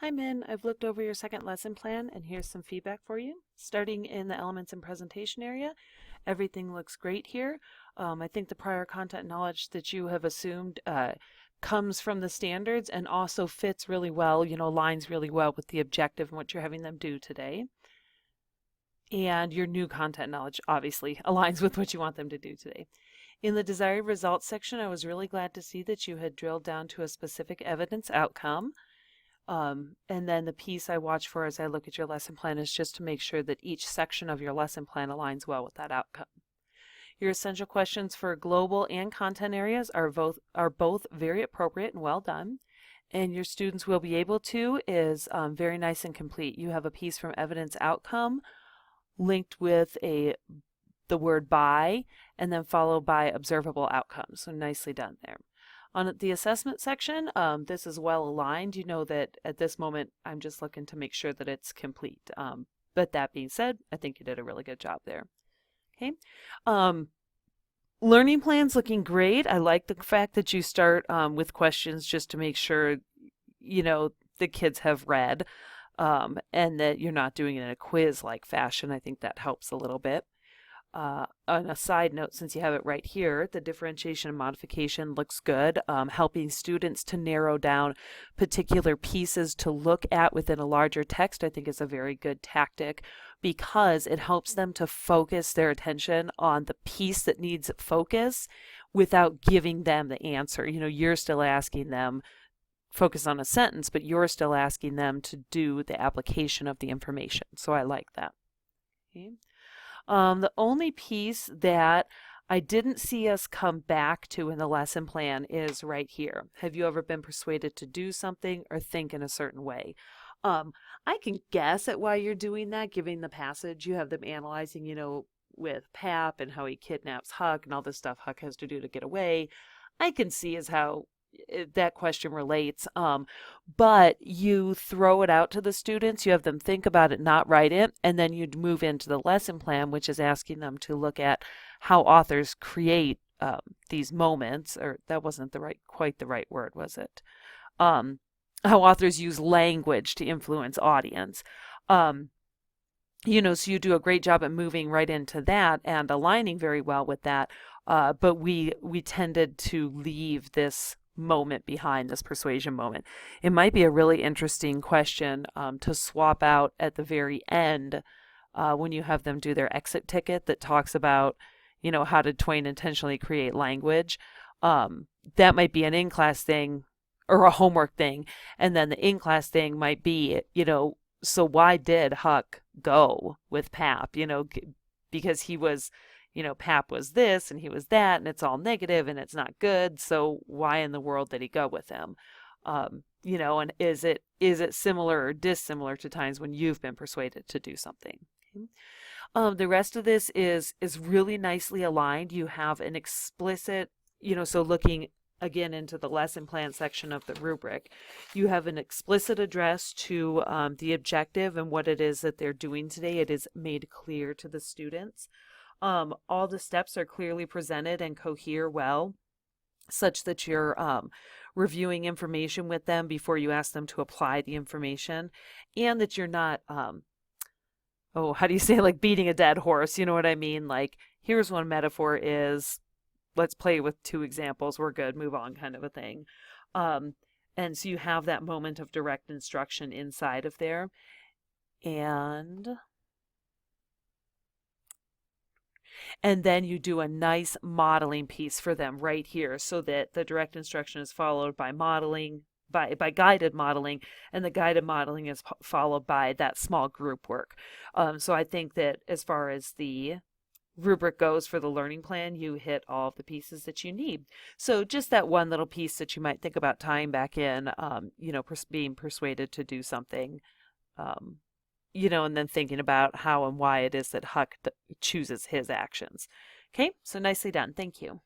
Hi Min, I've looked over your second lesson plan and here's some feedback for you. Starting in the elements and presentation area, everything looks great here. I think the prior content knowledge that you have assumed comes from the standards and also fits really well, aligns really well with the objective and what you're having them do today. And your new content knowledge obviously aligns with what you want them to do today. In the desired results section, I was really glad to see that you had drilled down to a specific evidence outcome. And then the piece I watch for as I look at your lesson plan is just to make sure that each section of your lesson plan aligns well with that outcome. Your essential questions for global and content areas are both very appropriate and well done. And your students will be able to is very nice and complete. You have a piece from evidence outcome linked with the word by and then followed by observable outcomes. So nicely done there. On the assessment section, this is well aligned. You know that at this moment, I'm just looking to make sure that it's complete. But that being said, I think you did a really good job there. Okay. Learning plan's looking great. I like the fact that you start with questions just to make sure, the kids have read and that you're not doing it in a quiz-like fashion. I think that helps a little bit. On a side note, since you have it right here, the differentiation and modification looks good, helping students to narrow down particular pieces to look at within a larger text, I think is a very good tactic because it helps them to focus their attention on the piece that needs focus without giving them the answer. You're still asking them focus on a sentence, but you're still asking them to do the application of the information. So I like that. Okay. The only piece that I didn't see us come back to in the lesson plan is right here. Have you ever been persuaded to do something or think in a certain way? I can guess at why you're doing that, given the passage. You have them analyzing, with Pap and how he kidnaps Huck and all this stuff Huck has to do to get away. I can see as how that question relates, but you throw it out to the students, you have them think about it, not write it, and then you'd move into the lesson plan, which is asking them to look at how authors create these moments, or that wasn't quite the right word, was it? How authors use language to influence audience. So you do a great job at moving right into that and aligning very well with that, but we tended to leave this moment behind, this persuasion moment. It might be a really interesting question to swap out at the very end when you have them do their exit ticket that talks about, how did Twain intentionally create language? That might be an in-class thing or a homework thing. And then the in-class thing might be, so why did Huck go with Pap? Because he was Pap was this and he was that, and it's all negative and it's not good. So why in the world did he go with him? And is it similar or dissimilar to times when you've been persuaded to do something? Okay. The rest of this is really nicely aligned. You have an explicit, so looking again into the lesson plan section of the rubric, you have an explicit address to the objective and what it is that they're doing today. It is made clear to the students. All the steps are clearly presented and cohere well, such that you're reviewing information with them before you ask them to apply the information, and that you're not, how do you say, like beating a dead horse? You know what I mean? Like, here's one metaphor is, let's play with two examples, we're good, move on kind of a thing. And so you have that moment of direct instruction inside of there. And then you do a nice modeling piece for them right here so that the direct instruction is followed by modeling, by guided modeling, and the guided modeling is followed by that small group work. So I think that as far as the rubric goes for the learning plan, you hit all of the pieces that you need. So just that one little piece that you might think about tying back in, being persuaded to do something, and then thinking about how and why it is that Huck chooses his actions. Okay, so nicely done. Thank you.